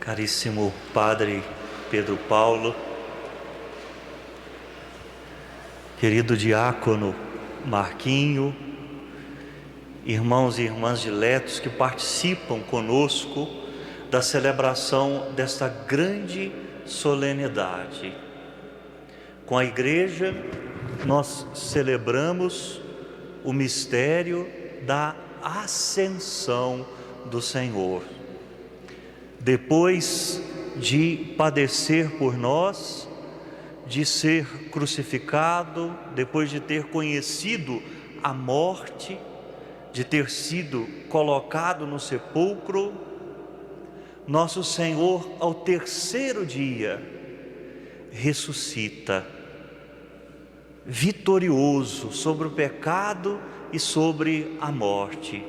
Caríssimo Padre Pedro Paulo, querido diácono Marquinho, irmãos e irmãs diletos que participam conosco da celebração desta grande solenidade. Com a Igreja, nós celebramos o mistério da ascensão do Senhor. Depois de padecer por nós, de ser crucificado, depois de ter conhecido a morte, de ter sido colocado no sepulcro, nosso Senhor, ao terceiro dia, ressuscita, vitorioso sobre o pecado e sobre a morte.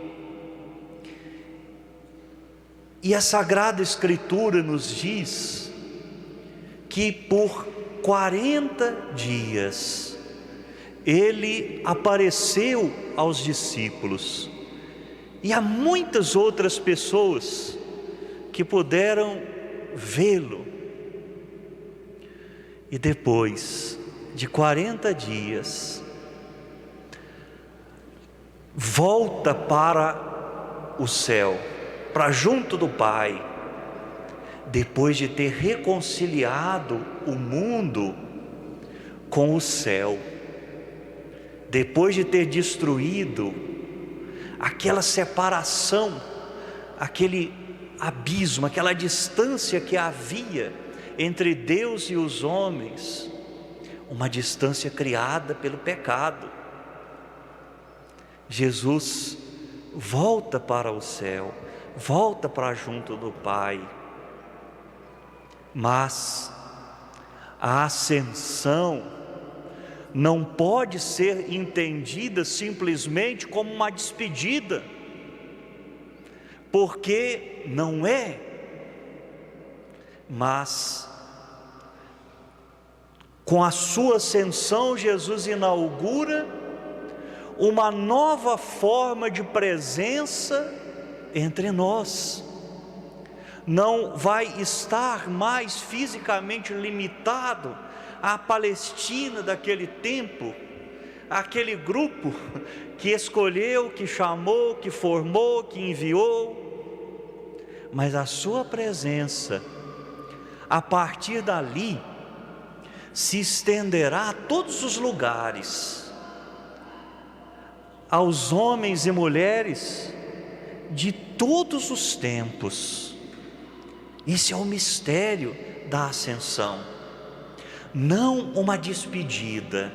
E a Sagrada Escritura nos diz que por 40 dias Ele apareceu aos discípulos e a muitas outras pessoas que puderam vê-lo. E depois de 40 dias, volta para o céu, para junto do Pai, depois de ter reconciliado o mundo com o céu, depois de ter destruído aquela separação, aquele abismo, aquela distância que havia entre Deus e os homens, uma distância criada pelo pecado. Jesus volta para o céu, volta para junto do Pai. Mas a ascensão não pode ser entendida simplesmente como uma despedida, porque não é. Mas com a sua ascensão, Jesus inaugura uma nova forma de presença entre nós. Não vai estar mais fisicamente limitado à Palestina daquele tempo, aquele grupo que escolheu, que chamou, que formou, que enviou, mas a sua presença, a partir dali, se estenderá a todos os lugares, aos homens e mulheres de todos os tempos. Esse é o mistério da ascensão. Não uma despedida,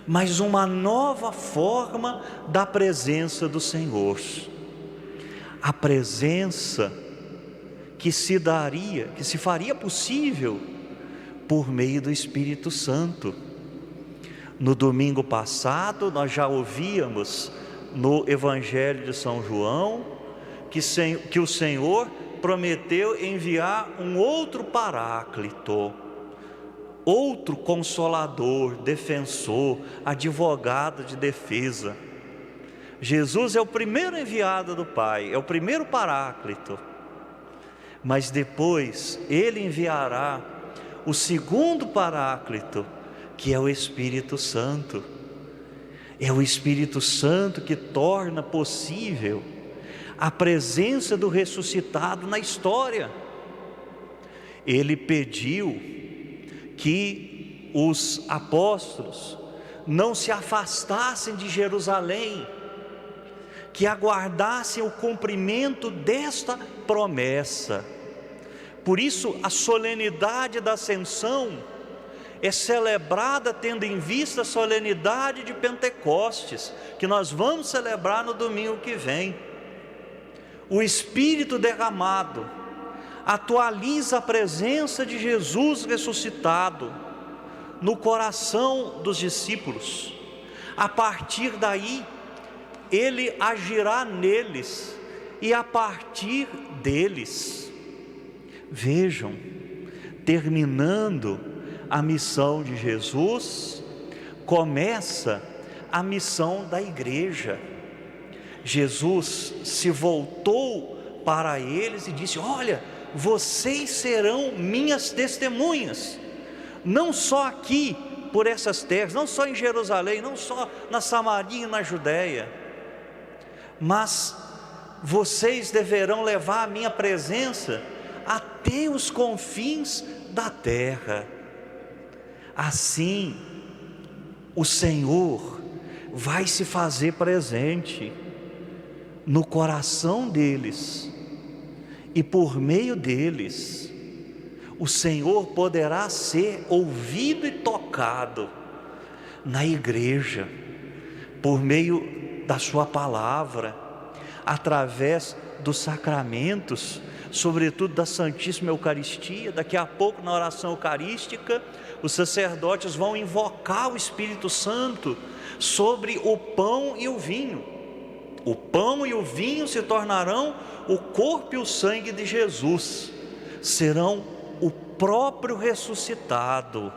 mas uma nova forma da presença do Senhor. A presença que se daria, que se faria possível por meio do Espírito Santo. No domingo passado, nós já ouvíamos no Evangelho de São João que o Senhor prometeu enviar um outro Paráclito, outro Consolador, defensor, advogado de defesa. Jesus é o primeiro enviado do Pai, é o primeiro Paráclito, mas depois Ele enviará o segundo Paráclito, que é o Espírito Santo. É o Espírito Santo que torna possível a presença do ressuscitado na história. Ele pediu que os apóstolos não se afastassem de Jerusalém, que aguardassem o cumprimento desta promessa. Por isso, a solenidade da Ascensão é celebrada tendo em vista a solenidade de Pentecostes, que nós vamos celebrar no domingo que vem. O Espírito derramado atualiza a presença de Jesus ressuscitado no coração dos discípulos. A partir daí, Ele agirá neles e a partir deles. Vejam, terminando a missão de Jesus, começa a missão da Igreja. Jesus se voltou para eles e disse: olha, vocês serão minhas testemunhas, não só aqui por essas terras, não só em Jerusalém, não só na Samaria e na Judéia, mas vocês deverão levar a minha presença até os confins da terra. Assim, o Senhor vai se fazer presente no coração deles, e por meio deles, o Senhor poderá ser ouvido e tocado na igreja, por meio da sua palavra, através dos sacramentos, sobretudo da Santíssima Eucaristia. Daqui a pouco, na oração eucarística, os sacerdotes vão invocar o Espírito Santo sobre o pão e o vinho. O pão e o vinho se tornarão o corpo e o sangue de Jesus, serão o próprio ressuscitado.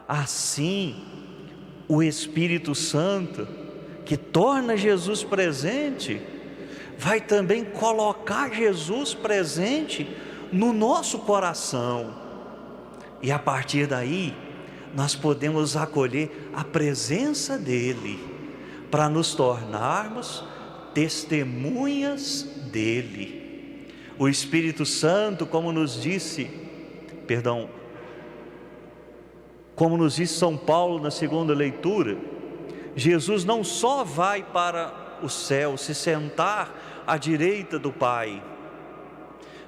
Assim, o Espírito Santo, que torna Jesus presente, vai também colocar Jesus presente no nosso coração, e a partir daí nós podemos acolher a presença dele, para nos tornarmos testemunhas dele. O Espírito Santo, como nos disse São Paulo na segunda leitura, Jesus não só vai para o céu se sentar à direita do Pai,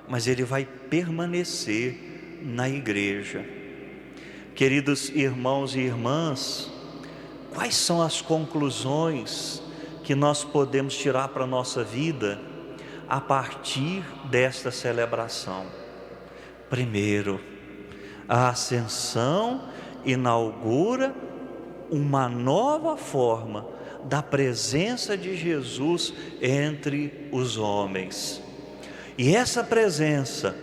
mas ele vai permanecer na igreja. Queridos irmãos e irmãs, quais são as conclusões que nós podemos tirar para a nossa vida a partir desta celebração? Primeiro, a ascensão inaugura uma nova forma da presença de Jesus entre os homens. E essa presença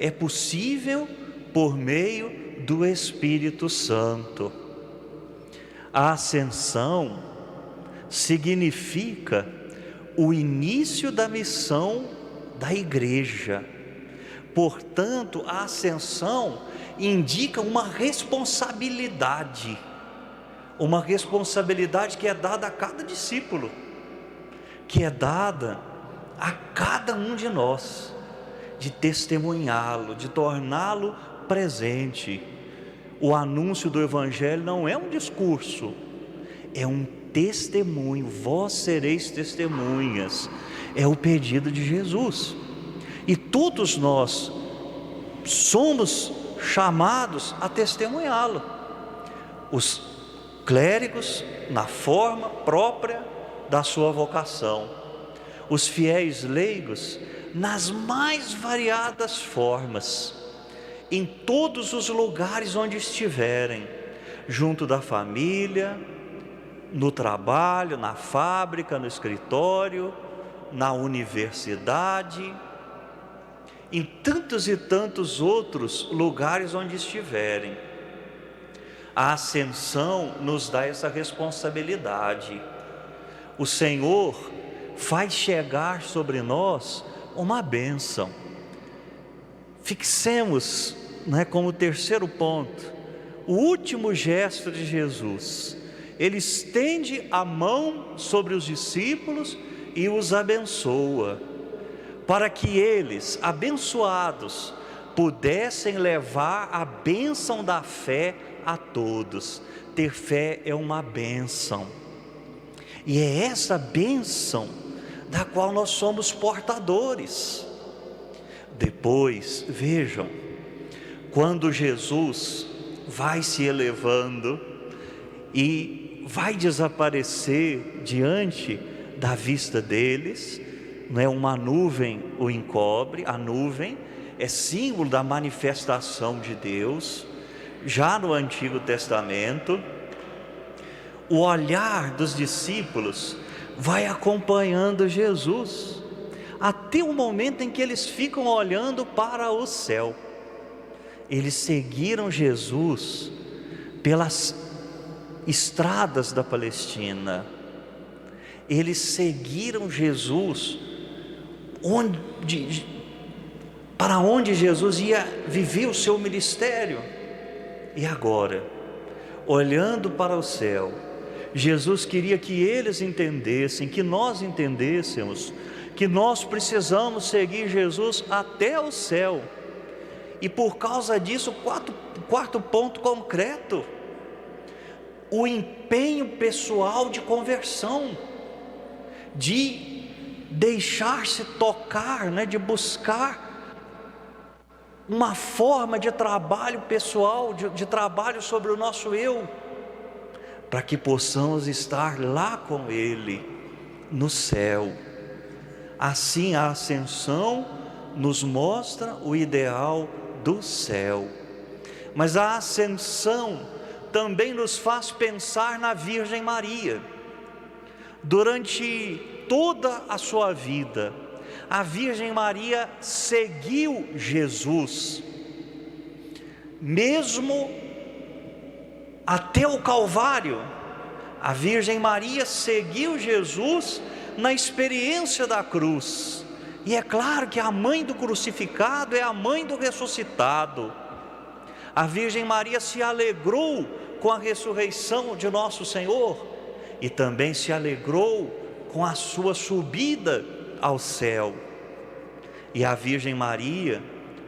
é possível por meio do Espírito Santo. A ascensão significa o início da missão da igreja. Portanto, a ascensão indica uma responsabilidade que é dada a cada discípulo, que é dada a cada um de nós, de testemunhá-lo, de torná-lo presente. O anúncio do Evangelho não é um discurso, é um testemunho. Vós sereis testemunhas, é o pedido de Jesus, e todos nós somos chamados a testemunhá-lo. Os clérigos na forma própria da sua vocação, os fiéis leigos nas mais variadas formas, em todos os lugares onde estiverem, junto da família, no trabalho, na fábrica, no escritório, na universidade, em tantos e tantos outros lugares onde estiverem. A ascensão nos dá essa responsabilidade. O Senhor faz chegar sobre nós uma bênção. Fixemos, como terceiro ponto, o último gesto de Jesus. Ele estende a mão sobre os discípulos e os abençoa, para que eles, abençoados, pudessem levar a bênção da fé a todos. Ter fé é uma bênção, e é essa bênção da qual nós somos portadores. Depois, vejam, quando Jesus vai se elevando e vai desaparecer diante da vista deles, uma nuvem o encobre. A nuvem é símbolo da manifestação de Deus. Já no Antigo Testamento, o olhar dos discípulos vai acompanhando Jesus, até o momento em que eles ficam olhando para o céu. Eles seguiram Jesus pelas estradas da Palestina, eles seguiram Jesus para onde Jesus ia viver o seu ministério. E agora, olhando para o céu, Jesus queria que eles entendessem, que nós entendêssemos, que nós precisamos seguir Jesus até o céu. E por causa disso, quarto ponto concreto: o empenho pessoal de conversão, de deixar-se tocar, de buscar uma forma de trabalho pessoal, de trabalho sobre o nosso eu, para que possamos estar lá com Ele, no céu. Assim a ascensão nos mostra o ideal do céu. Mas a ascensão também nos faz pensar na Virgem Maria. Durante toda a sua vida, a Virgem Maria seguiu Jesus, mesmo até o Calvário. A Virgem Maria seguiu Jesus na experiência da cruz. E é claro que a mãe do crucificado é a mãe do ressuscitado. A Virgem Maria se alegrou com a ressurreição de nosso Senhor e também se alegrou com a sua subida ao céu. E a Virgem Maria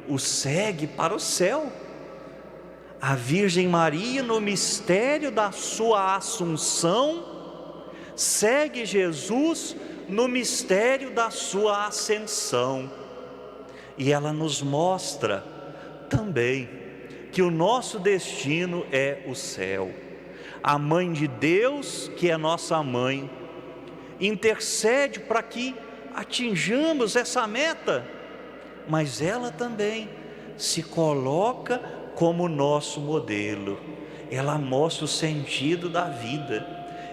o segue para o céu. A Virgem Maria, no mistério da sua assunção, segue Jesus no mistério da sua ascensão. E ela nos mostra também que o nosso destino é o céu. A mãe de Deus, que é nossa mãe, intercede para que atinjamos essa meta, mas ela também se coloca como nosso modelo. Ela mostra o sentido da vida,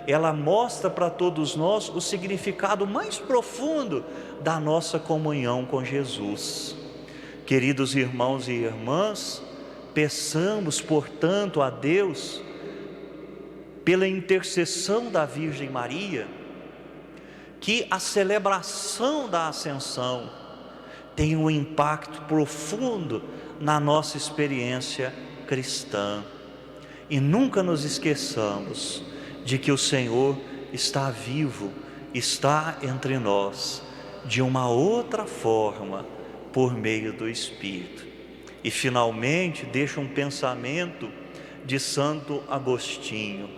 ela mostra para todos nós o significado mais profundo da nossa comunhão com Jesus. Queridos irmãos e irmãs, peçamos, portanto, a Deus, pela intercessão da Virgem Maria, que a celebração da Ascensão tenha um impacto profundo na nossa experiência cristã. E nunca nos esqueçamos de que o Senhor está vivo, está entre nós, de uma outra forma, por meio do Espírito. E finalmente deixa um pensamento de Santo Agostinho.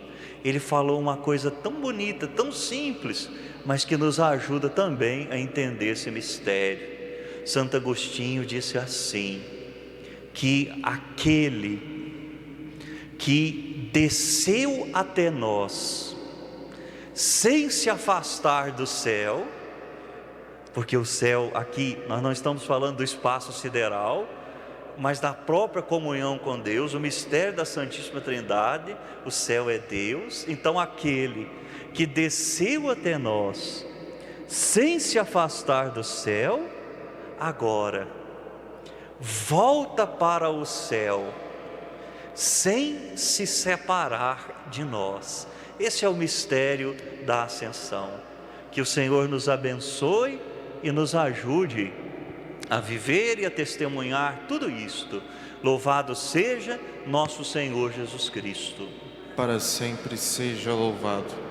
Ele falou uma coisa tão bonita, tão simples, mas que nos ajuda também a entender esse mistério. Santo Agostinho disse assim, que aquele que desceu até nós, sem se afastar do céu, porque o céu aqui, nós não estamos falando do espaço sideral, mas da própria comunhão com Deus, o mistério da Santíssima Trindade. O céu é Deus. Então aquele que desceu até nós, sem se afastar do céu, agora volta para o céu, sem se separar de nós. Esse é o mistério da ascensão. Que o Senhor nos abençoe e nos ajude a viver e a testemunhar tudo isto. Louvado seja nosso Senhor Jesus Cristo. Para sempre seja louvado.